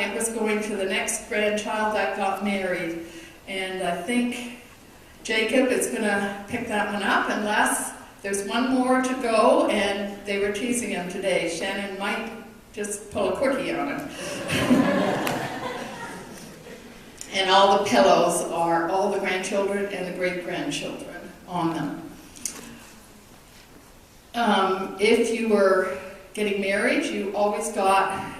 it was going to the next grandchild that got married. And I think Jacob is going to pick that one up unless there's one more to go, and they were teasing him today. Shannon might just pull a quickie on him. And all the pillows are all the grandchildren and the great-grandchildren on them. If you were getting married,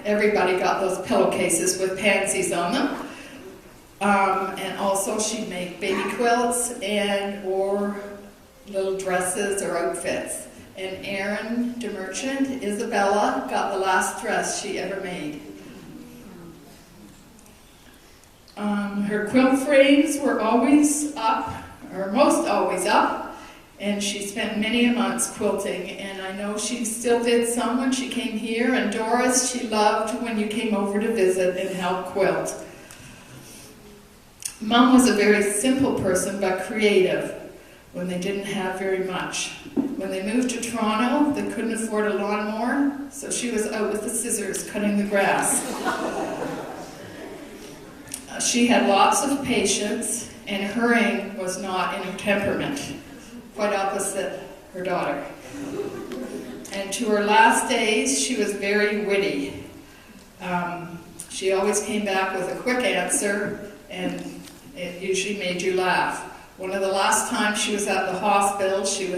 everybody got those pillowcases with pansies on them. And also she'd make baby quilts or little dresses or outfits. And Erin DeMerchant, Isabella, got the last dress she ever made. Her quilt frames were always up, or most always up, and she spent many months quilting, and I know she still did some when she came here, and Doris, she loved when you came over to visit and help quilt. Mom was a very simple person, but creative when they didn't have very much. When they moved to Toronto, they couldn't afford a lawnmower, so she was out with the scissors cutting the grass. She had lots of patience, and hurrying was not in her temperament. Quite opposite her daughter. And to her last days, she was very witty. She always came back with a quick answer, and it usually made you laugh. One of the last times she was at the hospital, she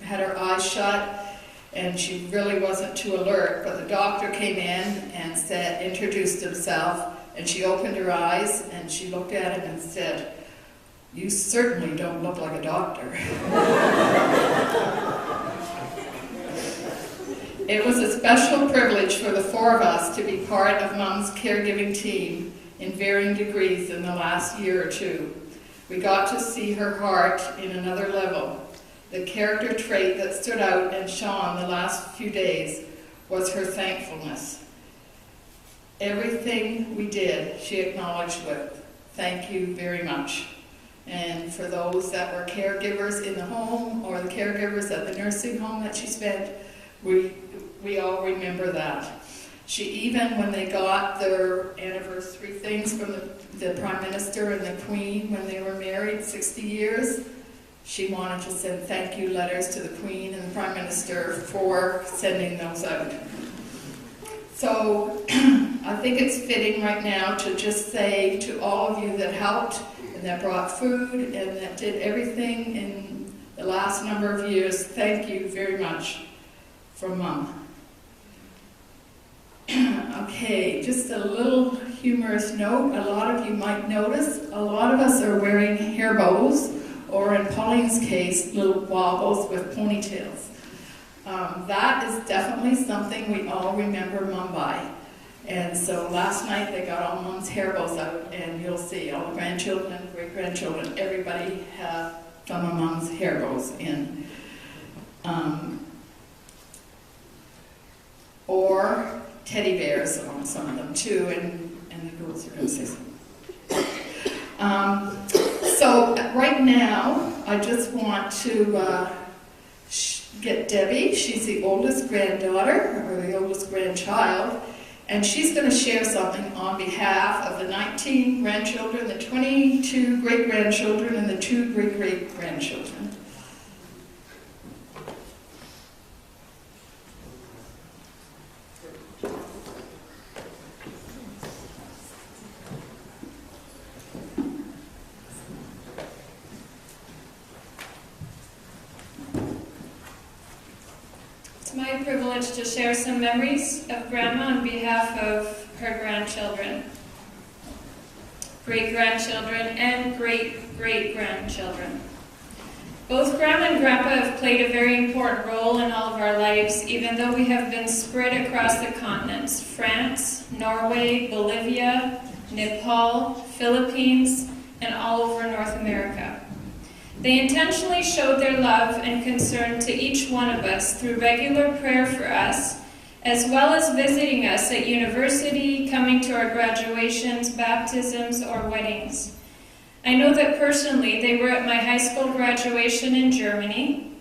had her eyes shut, and she really wasn't too alert, but the doctor came in and introduced himself, and she opened her eyes, and she looked at him and said, "You certainly don't look like a doctor." It was a special privilege for the four of us to be part of Mom's caregiving team in varying degrees in the last year or two. We got to see her heart in another level. The character trait that stood out and shone the last few days was her thankfulness. Everything we did, she acknowledged with, "Thank you very much." And for those that were caregivers in the home or the caregivers at the nursing home that she spent, we all remember that. She even, when they got their anniversary things from the Prime Minister and the Queen when they were married 60 years, she wanted to send thank you letters to the Queen and the Prime Minister for sending those out. So I think it's fitting right now to just say to all of you that helped and that brought food and that did everything in the last number of years, thank you very much from Mom. Okay, just a little humorous note. A lot of you might notice, a lot of us are wearing hair bows, or in Pauline's case, little wobbles with ponytails. That is definitely something we all remember Mom by. And so last night they got all Mom's hair bows out, and you'll see all the grandchildren, great-grandchildren, everybody have some of Mom's hair bows in. Or teddy bears on some of them too, and the girls are going to say something. So right now, I just want to get Debbie. She's the oldest granddaughter, or the oldest grandchild, and she's going to share something on behalf of the 19 grandchildren, the 22 great-grandchildren, and the 2 great-great-grandchildren. My privilege to share some memories of Grandma on behalf of her grandchildren, great-grandchildren, and great-great-grandchildren. Both Grandma and Grandpa have played a very important role in all of our lives, even though we have been spread across the continents: France, Norway, Bolivia, Nepal, Philippines, and all over North America. They intentionally showed their love and concern to each one of us through regular prayer for us, as well as visiting us at university, coming to our graduations, baptisms, or weddings. I know that personally they were at my high school graduation in Germany,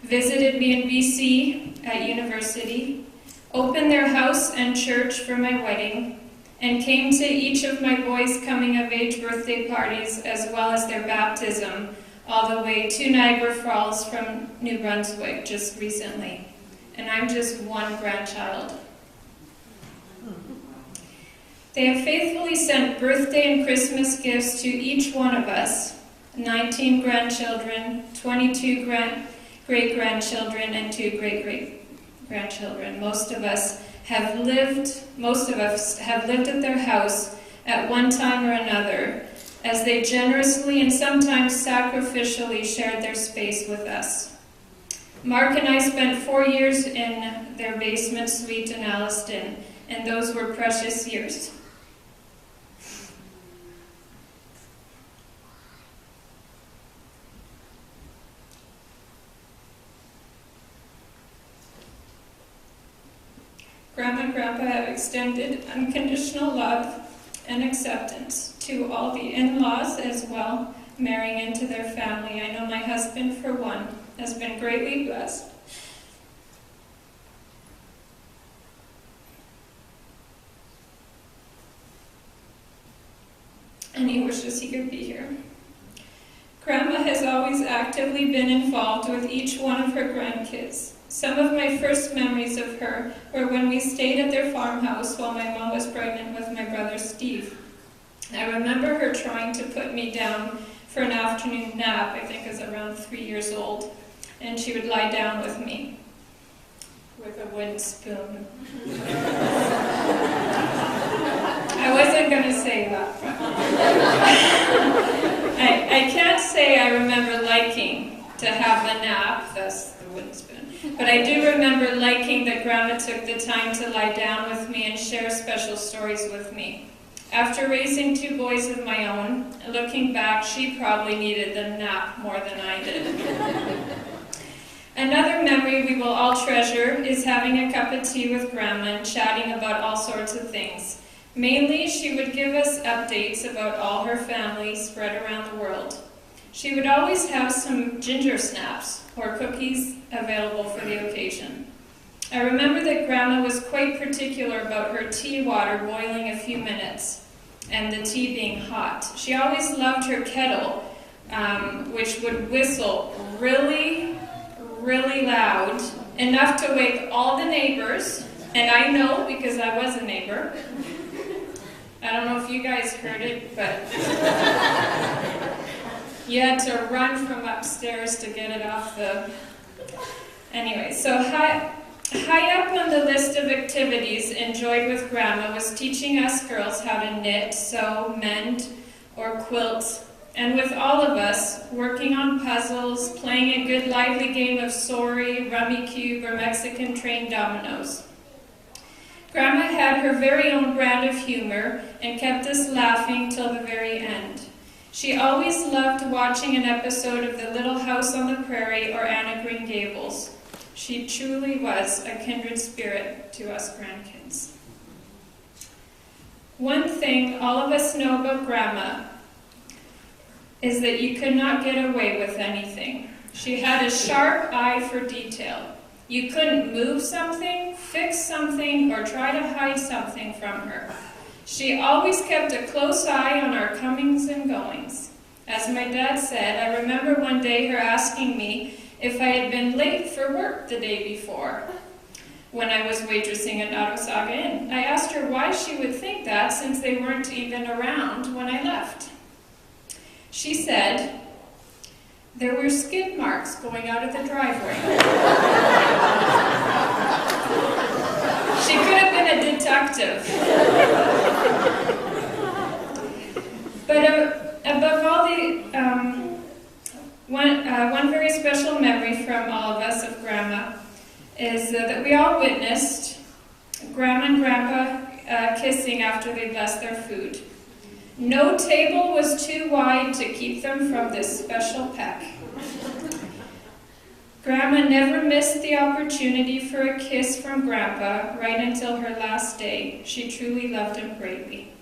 visited me in BC at university, opened their house and church for my wedding, and came to each of my boys' coming-of-age birthday parties as well as their baptism, all the way to Niagara Falls from New Brunswick just recently. And I'm just one grandchild. They have faithfully sent birthday and Christmas gifts to each one of us, 19 grandchildren, 22 great-grandchildren, and 2 great-great-grandchildren. Most of us have lived at their house at one time or another, as they generously and sometimes sacrificially shared their space with us. Mark and I spent 4 years in their basement suite in Alliston, and those were precious years. Grandma and Grandpa have extended unconditional love and acceptance to all the in-laws as well, marrying into their family. I know my husband, for one, has been greatly blessed. And he wishes he could be here. Grandma has always actively been involved with each one of her grandkids. Some of my first memories of her were when we stayed at their farmhouse while my mom was pregnant with my brother Steve. I remember her trying to put me down for an afternoon nap. I think I was around 3 years old, and she would lie down with me with a wooden spoon. I wasn't going to say that, but I can't say I remember liking to have a nap, thus the wooden spoon. But I do remember liking that Grandma took the time to lie down with me and share special stories with me. After raising 2 boys of my own, looking back, she probably needed the nap more than I did. Another memory we will all treasure is having a cup of tea with Grandma and chatting about all sorts of things. Mainly, she would give us updates about all her family spread around the world. She would always have some ginger snaps or cookies available for the occasion. I remember that Grandma was quite particular about her tea water boiling a few minutes and the tea being hot. She always loved her kettle, which would whistle really, really loud, enough to wake all the neighbors, and I know because I was a neighbor. I don't know if you guys heard it, but you had to run from upstairs to get it off the... Anyway, so high up on the list of activities enjoyed with Grandma was teaching us girls how to knit, sew, mend, or quilt, and with all of us, working on puzzles, playing a good lively game of sorry, rummy cube, or Mexican train dominoes. Grandma had her very own brand of humor and kept us laughing till the very end. She always loved watching an episode of The Little House on the Prairie or Anne of Green Gables. She truly was a kindred spirit to us grandkids. One thing all of us know about Grandma is that you could not get away with anything. She had a sharp eye for detail. You couldn't move something, fix something, or try to hide something from her. She always kept a close eye on our comings and goings. As my dad said, I remember one day her asking me if I had been late for work the day before when I was waitressing at Nottawasaga Inn. I asked her why she would think that since they weren't even around when I left. She said, there were skid marks going out of the driveway. She could have been a detective. But above all, one very special memory from all of us of Grandma is that we all witnessed Grandma and Grandpa kissing after they blessed their food. No table was too wide to keep them from this special peck. Grandma never missed the opportunity for a kiss from Grandpa right until her last day. She truly loved him greatly.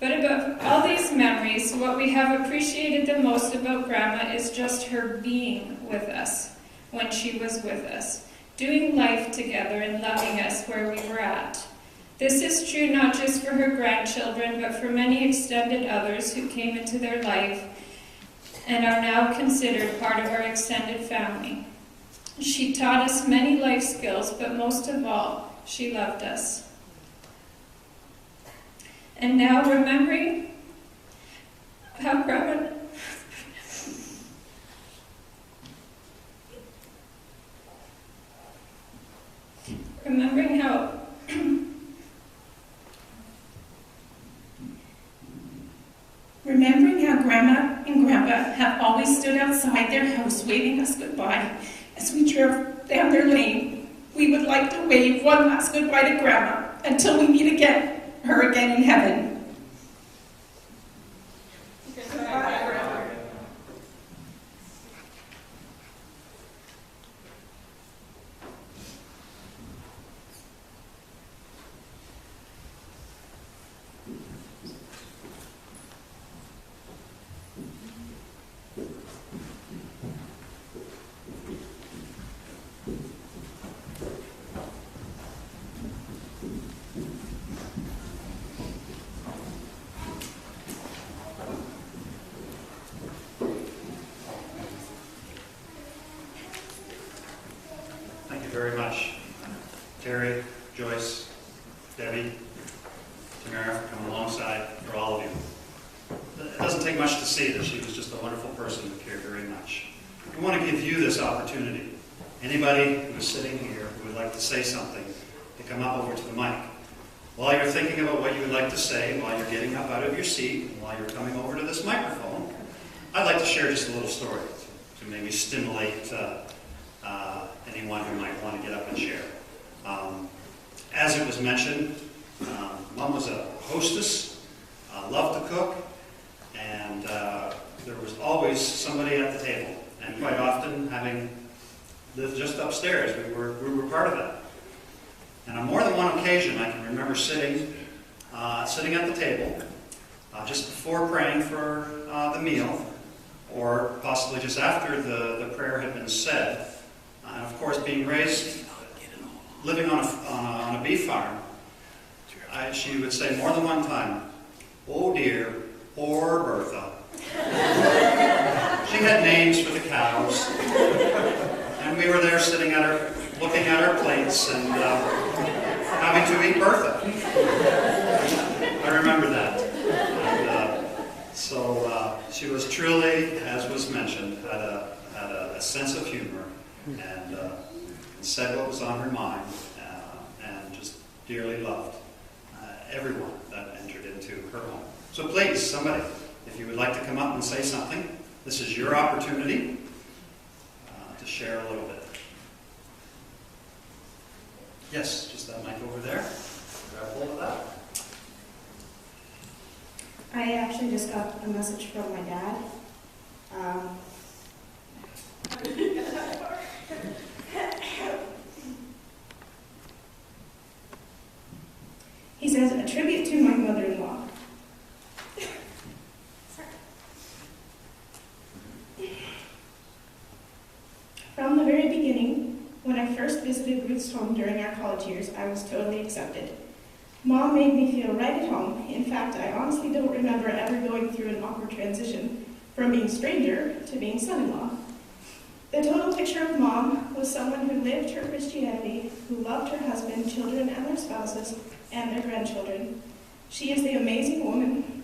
But above all these memories, what we have appreciated the most about Grandma is just her being with us when she was with us, doing life together and loving us where we were at. This is true not just for her grandchildren, but for many extended others who came into their life and are now considered part of our extended family. She taught us many life skills, but most of all, she loved us. And now, remembering how Grandma Remembering how Grandma and Grandpa have always stood outside their house waving us goodbye as we drove down their lane, we would like to wave one last goodbye to Grandma until we meet her again in heaven. Goodbye, Grandma. Thank you very much, Terry, Joyce, Debbie, Tamara, for coming alongside, for all of you. It doesn't take much to see that she was just a wonderful person who cared very much. We want to give you this opportunity. Anybody who's sitting here who would like to say something, to come up over to the mic. While you're thinking about what you would like to say, while you're getting up out of your seat, and while you're coming over to this microphone, I'd like to share just a little story to maybe stimulate anyone who might want to get up and share. As it was mentioned, Mom was a hostess, loved to cook, and there was always somebody at the table. And quite often, having lived just upstairs, we were part of that. And on more than one occasion, I can remember sitting at the table just before praying for the meal, or possibly just after the prayer had been said. And of course, being raised, living on a beef farm, she would say more than one time, "Oh dear, poor Bertha." She had names for the cows, and we were there sitting looking at our plates and having to eat Bertha. I remember that. And, so she was truly, as was mentioned, had a sense of humor. And said what was on her mind, and just dearly loved everyone that entered into her home. So please, somebody, if you would like to come up and say something, this is your opportunity to share a little bit. Yes, just that mic over there. Grab hold of that. I actually just got a message from my dad. He says, "A tribute to my mother-in-law. From the very beginning, when I first visited Ruth's home during our college years, I was totally accepted. Mom made me feel right at home. In fact, I honestly don't remember ever going through an awkward transition from being stranger to being son-in-law. The total picture of Mom was someone who lived her Christianity, who loved her husband, children, and their spouses, and their grandchildren. She is the amazing woman.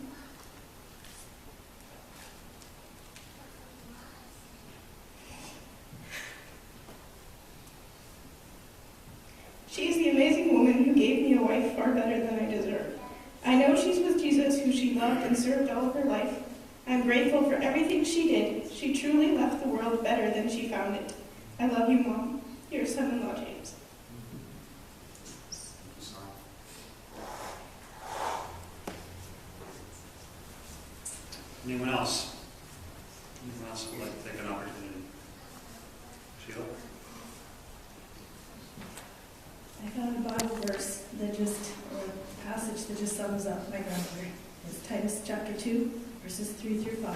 She is the amazing woman who gave me a wife far better than I deserve. I know she's with Jesus, who she loved and served all of her life. I'm grateful for everything she did. She truly left the world better than she found it. I love you, Mom. Your son-in-law, James." Anyone else? Anyone else would like to take an opportunity? Sheila? I found a Bible verse or a passage that just sums up my grandmother. It's Titus chapter 2, verses 3 through 5.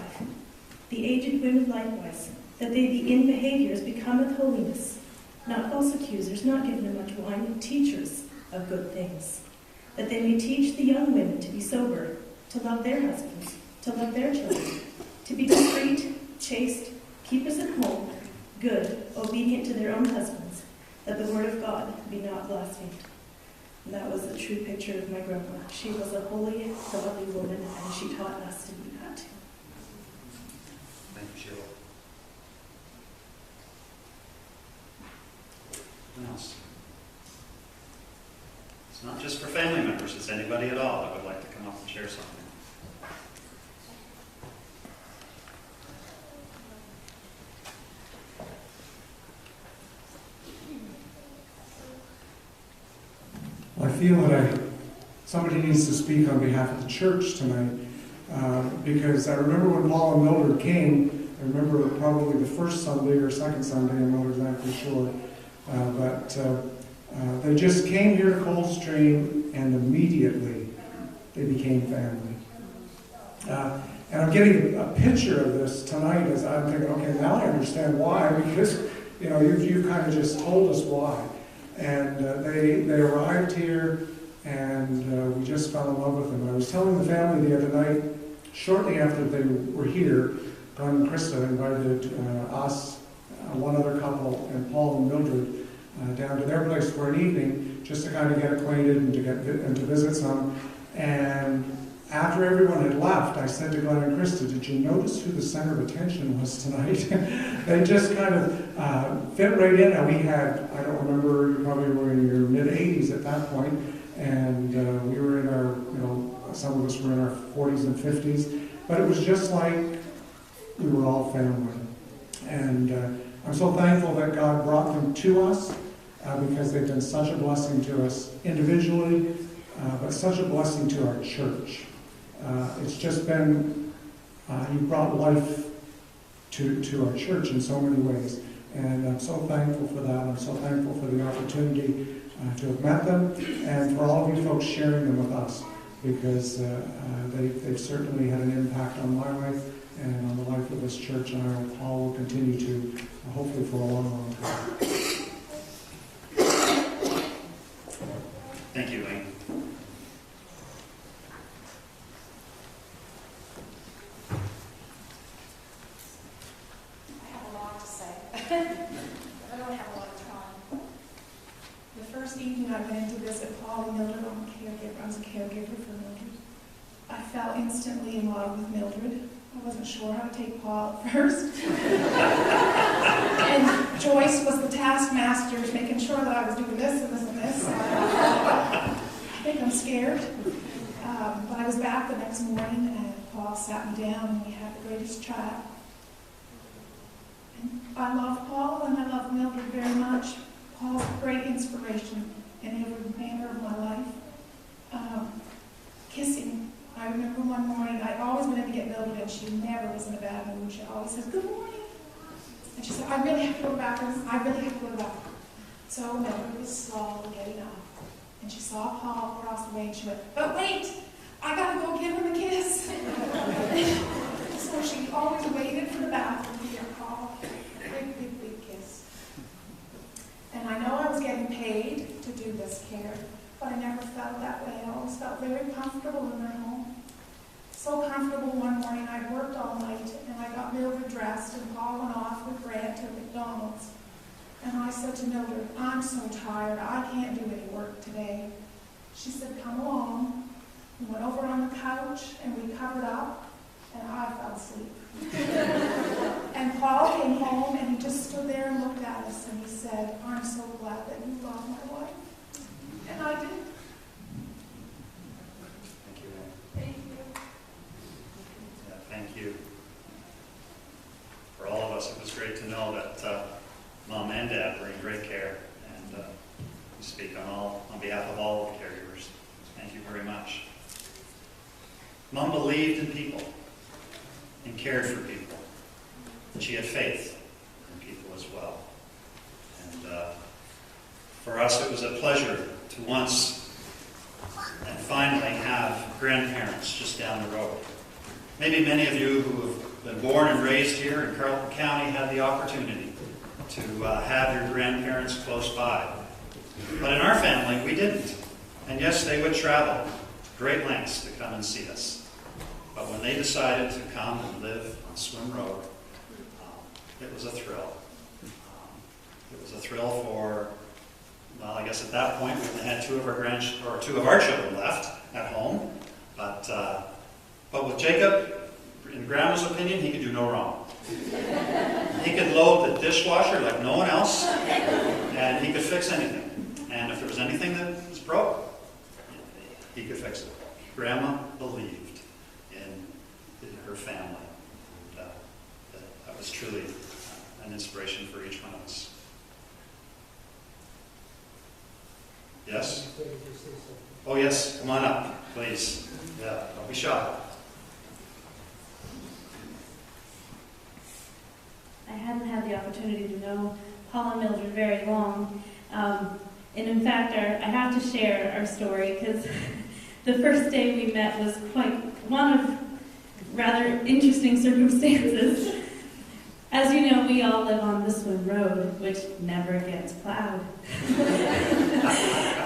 "The aged women likewise, that they be in behaviors becometh holiness, not false accusers, not given to much wine, teachers of good things, that they may teach the young women to be sober, to love their husbands, to love their children, to be discreet, chaste, keepers at home, good, obedient to their own husbands, that the word of God be not blasphemed. And that was a true picture of my grandma. She was a holy, godly woman, and she taught us to be that too. Thank you, Sheila. What else? It's not just for family members, it's anybody at all that would like to come up and share something. I feel that somebody needs to speak on behalf of the church tonight, because I remember when Paul and Mildred came. I remember probably the first Sunday or second Sunday, I'm not exactly sure, but they just came here to Coldstream, and immediately they became family. And I'm getting a picture of this tonight as I'm thinking, okay, now I understand why, because you kind of just told us why. And they arrived here, and we just fell in love with them. I was telling the family the other night, shortly after they were here, Glenn and Krista invited us, one other couple, and Paul and Mildred down to their place for an evening, just to kind of get acquainted and to visit some. And after everyone had left, I said to Glenn and Krista, "Did you notice who the center of attention was tonight?" They just kind of fit right in. And we had, I don't remember, you probably were in your mid-80s at that point, and we were in our, some of us were in our 40s and 50s, but it was just like we were all family. And I'm so thankful that God brought them to us, because they've been such a blessing to us individually, but such a blessing to our church. It's just been, you brought life to our church in so many ways. And I'm so thankful for that. I'm so thankful for the opportunity to have met them, and for all of you folks sharing them with us, because they've certainly had an impact on my life and on the life of this church, and I know Paul will continue to, hopefully for a long, long time. Thank you, Wayne. I have a lot to say. I don't have a lot of time. The first evening I went in to visit Paul and Mildred, I was a caregiver for Mildred. I fell instantly in love with Mildred. I wasn't sure how to take Paul at first. And Joyce was the taskmaster, making sure that I was doing this and this and this. I think I'm scared. But I was back the next morning, and Paul sat me down, and we had the greatest chat. And I love Paul, and I love Mildred very much. Paul's a great inspiration in every manner of my life. Kissing. I remember one morning, I'd always been in to get Mildred, and she never was in a bad mood. She always says, "Good morning." And she said, "I really have to go to the bathroom. I really have to go to the bathroom." So Mildred was slowly getting up. And she saw Paul across the way, and she went, "But wait, I gotta go give him a kiss." So she always waited for the bathroom to give Paul a big, big, big kiss. And I know I was getting paid to do this care, but I never felt that way. I always felt very comfortable in their home. So comfortable one morning, I worked all night, and I got Mildred dressed, and Paul went off with Grant to McDonald's. And I said to Mildred, "I'm so tired, I can't do any work today." She said, "Come along." We went over on the couch, and we covered up, and I fell asleep. And Paul came home, and he just stood there and looked at us, and he said, "I'm so glad that you love my wife." And I did. Thank you, Wayne. Thank you. Yeah, thank you. For all of us, it was great to know that Mom and Dad were in great care, and we speak on behalf of all of the caregivers. Thank you very much. Mom believed in people and cared for people, and she had faith in people as well. And for us, it was a pleasure to once and finally have grandparents just down the road. Maybe many of you who have been born and raised here in Carleton County had the opportunity to have your grandparents close by. But in our family, we didn't. And yes, they would travel great lengths to come and see us. But when they decided to come and live on Swim Road, it was a thrill. It was a thrill for, well, I guess at that point we only had two of our children left at home. But with Jacob, in Grandma's opinion, he could do no wrong. He could load the dishwasher like no one else, and he could fix anything. And if there was anything that was broke, he could fix it. Grandma believed in her family. And, that was truly an inspiration for each one of us. Yes? Oh yes, come on up, please. Yeah, don't be shy. I hadn't had the opportunity to know Paul and Mildred very long. And in fact, I have to share our story because the first day we met was quite one of rather interesting circumstances. As you know, we all live on the Swim Road, which never gets plowed.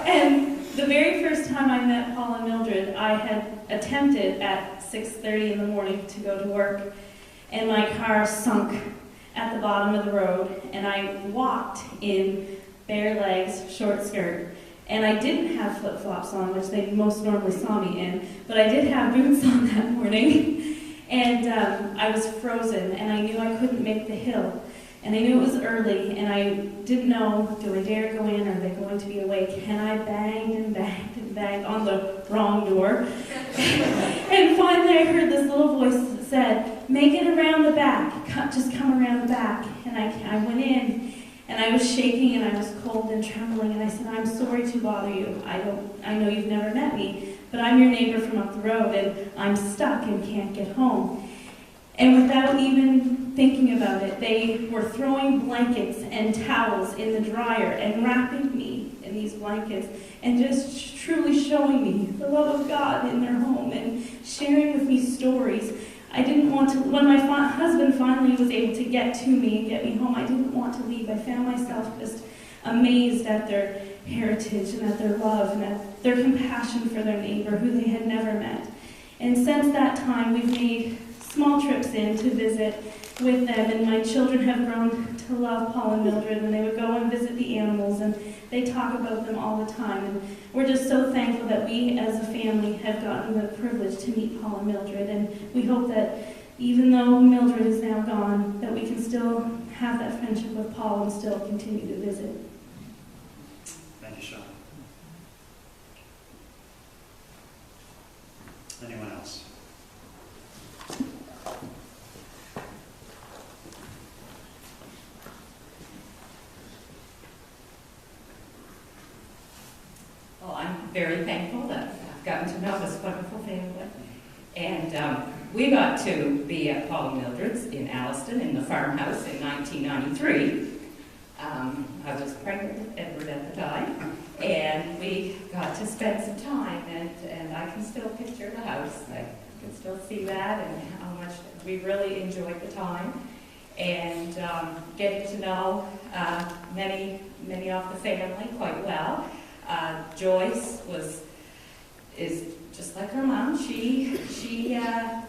And the very first time I met Paul and Mildred, I had attempted at 6:30 in the morning to go to work, and my car sunk at the bottom of the road, and I walked in bare legs, short skirt. And I didn't have flip-flops on, which they most normally saw me in, but I did have boots on that morning. And I was frozen, and I knew I couldn't make the hill. And I knew it was early, and I didn't know, do I dare go in? Are they going to be awake? And I banged and banged and banged on the wrong door. And finally I heard this little voice that said, make it around the back. Just come around the back. And I went in, and I was shaking, and I was cold and trembling, and I said, I'm sorry to bother you. I know you've never met me, but I'm your neighbor from up the road, and I'm stuck and can't get home. And without even thinking about it, they were throwing blankets and towels in the dryer and wrapping me in these blankets and just truly showing me the love of God in their home and sharing with me stories. I didn't want to, when my husband finally was able to get to me and get me home, I didn't want to leave. I found myself just amazed at their heritage and at their love and at their compassion for their neighbor who they had never met. And since that time, we've made small trips in to visit with them, and my children have grown to love Paul and Mildred, and they would go and visit the animals, and they talk about them all the time. And we're just so thankful that we as a family have gotten the privilege to meet Paul and Mildred, and we hope that even though Mildred is now gone, that we can still have that friendship with Paul and still continue to visit. Thank you, Sean. Anyone else? Well, I'm very thankful that I've gotten to know this wonderful family. And we got to be at Paul and Mildred's in Alliston in the farmhouse in 1993. I was pregnant with Edward at the time, and we got to spend some time, and I can still picture the house. I can still see that and how much we really enjoyed the time. And getting to know many of the family quite well. Joyce is just like her mom. She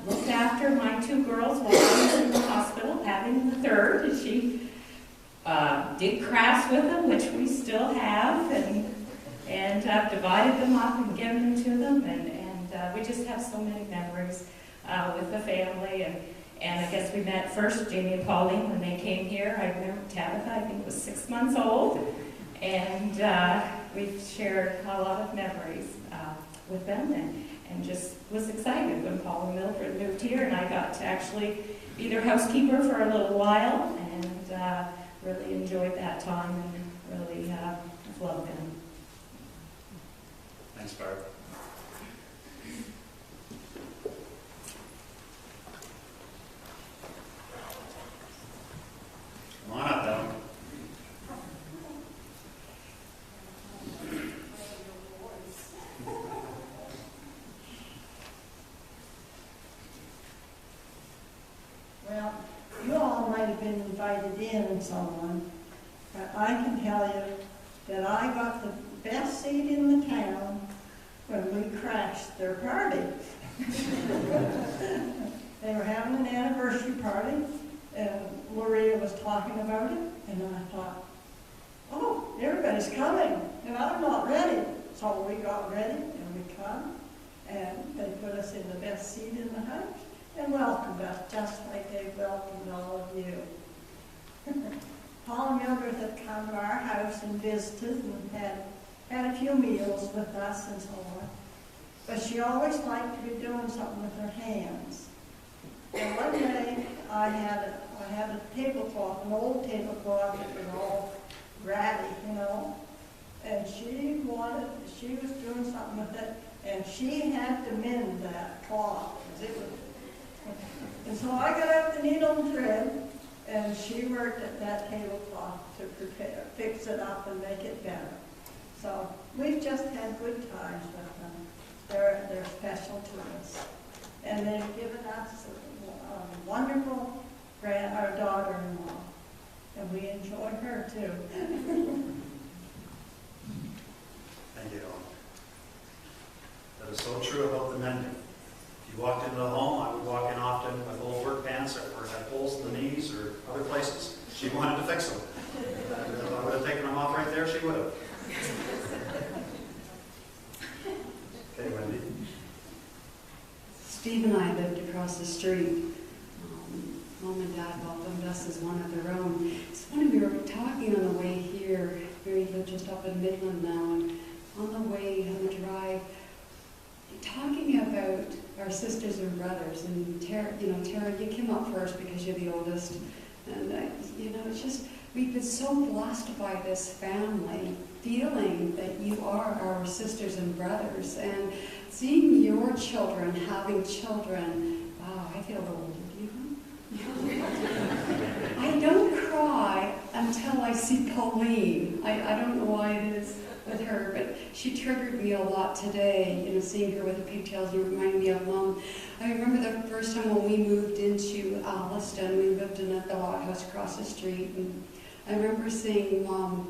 looked after my two girls while I was in the hospital, having the third. And she did crafts with them, which we still have, and I've divided them up and given them to them. And we just have so many memories with the family. And I guess we met first, Jamie and Pauline, when they came here. I remember Tabitha, I think, was 6 months old. And we've shared a lot of memories with them, and just was excited when Paul and Mildred moved here, and I got to actually be their housekeeper for a little while, and really enjoyed that time, and really loved them. Thanks, Barb. Come on up, Ellen. Well, you all might have been invited in and so on, but I can tell you that I got the best seat in the town when we crashed their party. They were having an anniversary party, and Maria was talking about it, and I thought, oh, everybody's coming, and I'm not ready. So we got ready, and we come, and they put us in the best seat in the house, and welcomed us just like they welcomed all of you. Paul and Mildred had come to our house and visited and had a few meals with us and so on. But she always liked to be doing something with her hands. And one day I had a tablecloth, an old tablecloth that was all ratty, you know. And she was doing something with it, and she had to mend that cloth. And so I got out the needle and thread, and she worked at that tablecloth to fix it up and make it better. So we've just had good times with them. They're special to us. And they've given us a wonderful our daughter-in-law, and we enjoy her too. Thank you, Ellen. That is so true about the mending. If you walked into the home, I would walk in often with old work pants that had holes in the knees or other places. She wanted to fix them. If I would have taken them off right there, she would have. Okay, Wendy. Steve and I lived across the street. Mom and Dad welcomed us as one of their own. It's funny, we were talking on the way here. We live just up in Midland now, and on the way, on the drive, talking about our sisters and brothers. And Tara, you came up first because you're the oldest. And, it's just, we've been so blessed by this family, feeling that you are our sisters and brothers. And seeing your children, having children, wow, I feel old. I don't cry until I see Pauline. I don't know why it is with her, but she triggered me a lot today, seeing her with the pigtails. You remind me of Mom. I remember the first time when we moved into Alliston. We lived in the log house across the street, and I remember seeing Mom